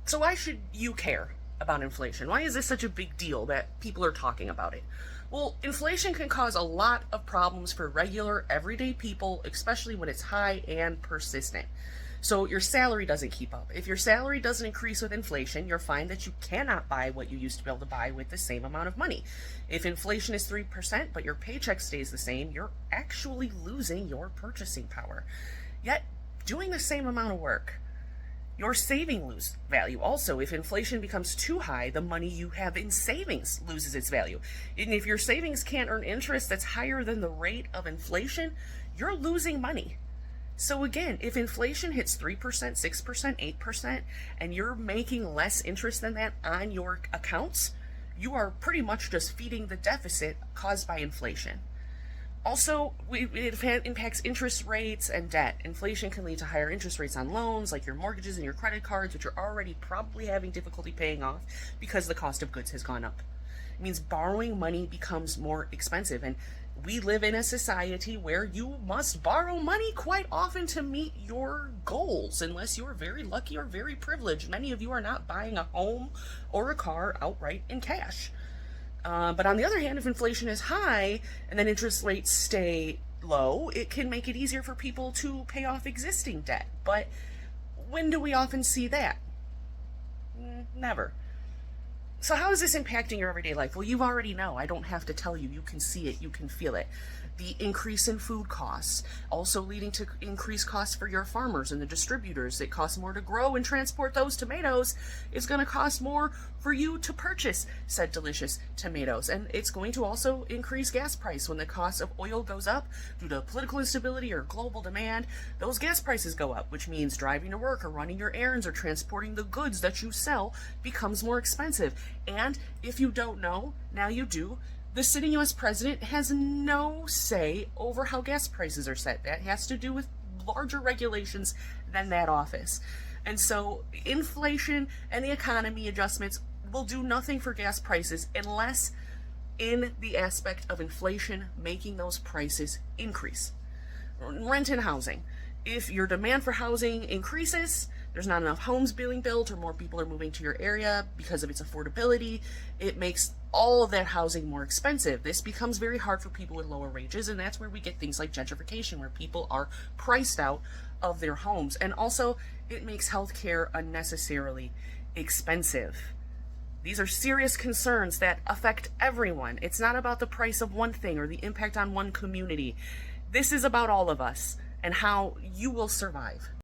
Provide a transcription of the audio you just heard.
So why should you care about inflation? Why is this such a big deal that people are talking about it? Well, inflation can cause a lot of problems for regular, everyday people, especially when it's high and persistent. So your salary doesn't keep up. If your salary doesn't increase with inflation, you'll find that you cannot buy what you used to be able to buy with the same amount of money. If inflation is 3%, but your paycheck stays the same, you're actually losing your purchasing power. Yet, doing the same amount of work, your saving lose value. Also, if inflation becomes too high, the money you have in savings loses its value. And if your savings can't earn interest that's higher than the rate of inflation, you're losing money. So again, if inflation hits 3%, 6%, 8%, and you're making less interest than that on your accounts, you are pretty much just feeding the deficit caused by inflation. Also, it impacts interest rates and debt. Inflation can lead to higher interest rates on loans, like your mortgages and your credit cards, which you're already probably having difficulty paying off because the cost of goods has gone up. It means borrowing money becomes more expensive, and we live in a society where you must borrow money quite often to meet your goals, unless you're very lucky or very privileged. Many of you are not buying a home or a car outright in cash. But on the other hand, if inflation is high and then interest rates stay low, it can make it easier for people to pay off existing debt. But when do we often see that? Never. So how is this impacting your everyday life? Well, you already know. I don't have to tell you. You can see it. You can feel it. The increase in food costs, also leading to increased costs for your farmers and the distributors. It costs more to grow and transport those tomatoes. It's going to cost more for you to purchase said delicious tomatoes. And it's going to also increase gas price. When the cost of oil goes up due to political instability or global demand, those gas prices go up, which means driving to work or running your errands or transporting the goods that you sell becomes more expensive. And if you don't know, now you do. The sitting U.S. president has no say over how gas prices are set. That has to do with larger regulations than that office. And so inflation and the economy adjustments will do nothing for gas prices unless in the aspect of inflation making those prices increase. Rent and housing. If your demand for housing increases, there's not enough homes being built or more people are moving to your area because of its affordability, it makes all of that housing more expensive. This becomes very hard for people with lower wages, and that's where we get things like gentrification, where people are priced out of their homes. And also, it makes healthcare unnecessarily expensive. These are serious concerns that affect everyone. It's not about the price of one thing or the impact on one community. This is about all of us and how you will survive.